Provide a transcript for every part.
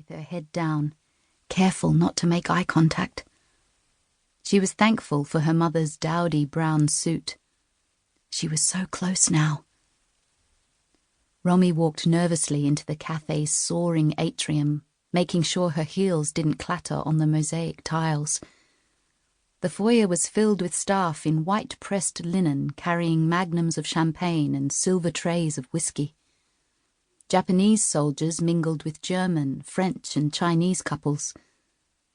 with her head down, careful not to make eye contact. She was thankful for her mother's dowdy brown suit. She was so close now. Romy walked nervously into the cafe's soaring atrium, making sure her heels didn't clatter on the mosaic tiles. The foyer was filled with staff in white-pressed linen carrying magnums of champagne and silver trays of whiskey. Japanese soldiers mingled with German, French and Chinese couples.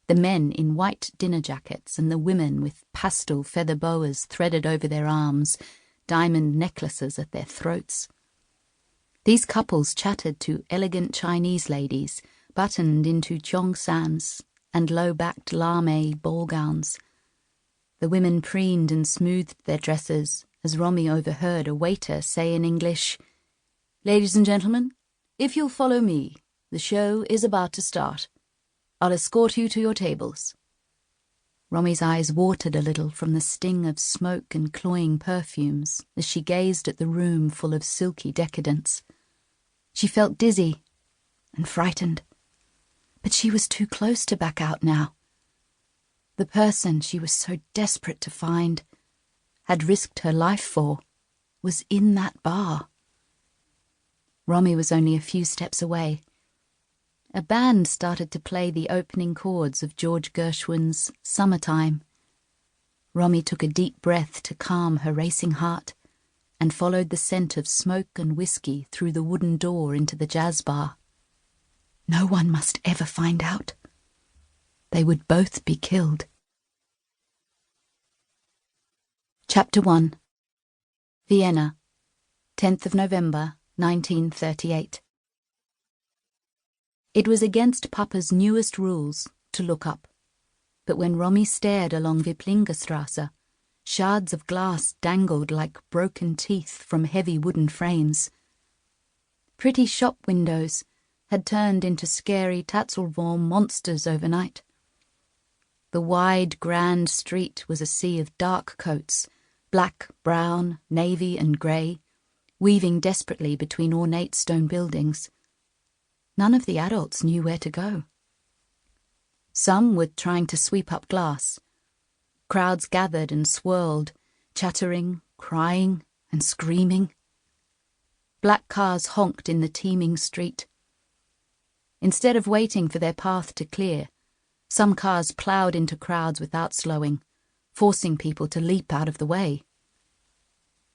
The men in white dinner jackets and the women with pastel feather boas threaded over their arms, diamond necklaces at their throats. These couples chatted to elegant Chinese ladies, buttoned into cheongsams and low-backed lame ball gowns. The women preened and smoothed their dresses as Romy overheard a waiter say in English, "Ladies and gentlemen, if you'll follow me, the show is about to start. I'll escort you to your tables." Romy's eyes watered a little from the sting of smoke and cloying perfumes as she gazed at the room full of silky decadence. She felt dizzy and frightened, but she was too close to back out now. The person she was so desperate to find, had risked her life for, was in that bar. Romy was only a few steps away. A band started to play the opening chords of George Gershwin's Summertime. Romy took a deep breath to calm her racing heart and followed the scent of smoke and whiskey through the wooden door into the jazz bar. No one must ever find out. They would both be killed. Chapter 1. Vienna, 10th of November, 1938. It was against Papa's newest rules to look up, but when Romy stared along Wipplingerstrasse, shards of glass dangled like broken teeth from heavy wooden frames. Pretty shop windows had turned into scary Tatzelwurm monsters overnight. The wide, grand street was a sea of dark coats, black, brown, navy and grey, weaving desperately between ornate stone buildings. None of the adults knew where to go. Some were trying to sweep up glass. Crowds gathered and swirled, chattering, crying and screaming. Black cars honked in the teeming street. Instead of waiting for their path to clear, some cars ploughed into crowds without slowing, forcing people to leap out of the way.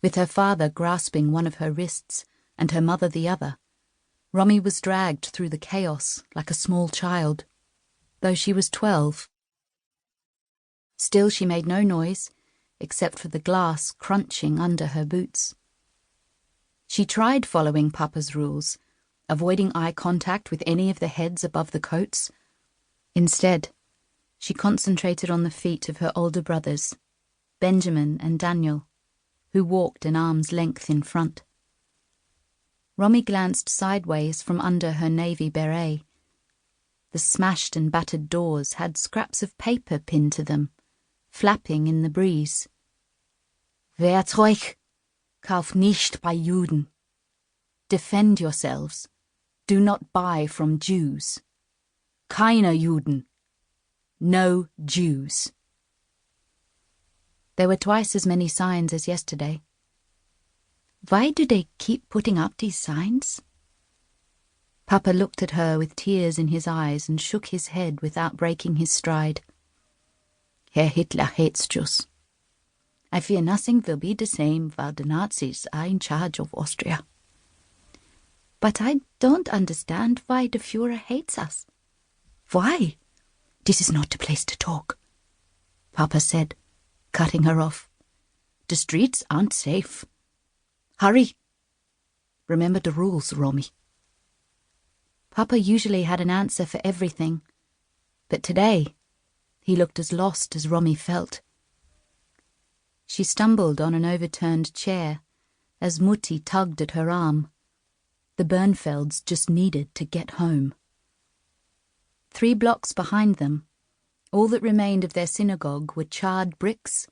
With her father grasping one of her wrists and her mother the other, Romy was dragged through the chaos like a small child, though she was 12. Still she made no noise, except for the glass crunching under her boots. She tried following Papa's rules, avoiding eye contact with any of the heads above the coats. Instead, she concentrated on the feet of her older brothers, Benjamin and Daniel, who walked an arm's length in front. Romy glanced sideways from under her navy beret. The smashed and battered doors had scraps of paper pinned to them, flapping in the breeze. Wehrt euch! Kauft nicht bei Juden. Defend yourselves. Do not buy from Jews. Keine Juden. No Jews. There were twice as many signs as yesterday. Why do they keep putting up these signs? Papa looked at her with tears in his eyes and shook his head without breaking his stride. Herr Hitler hates Jews. I fear nothing will be the same while the Nazis are in charge of Austria. But I don't understand why the Führer hates us. Why? This is not the place to talk, Papa said, cutting her off. The streets aren't safe. Hurry. Remember the rules, Romy. Papa usually had an answer for everything, but today he looked as lost as Romy felt. She stumbled on an overturned chair as Mutti tugged at her arm. The Bernfelds just needed to get home. 3 blocks behind them, all that remained of their synagogue were charred bricks,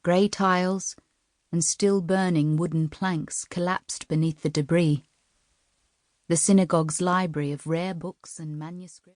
grey tiles, and still burning wooden planks collapsed beneath the debris. The synagogue's library of rare books and manuscripts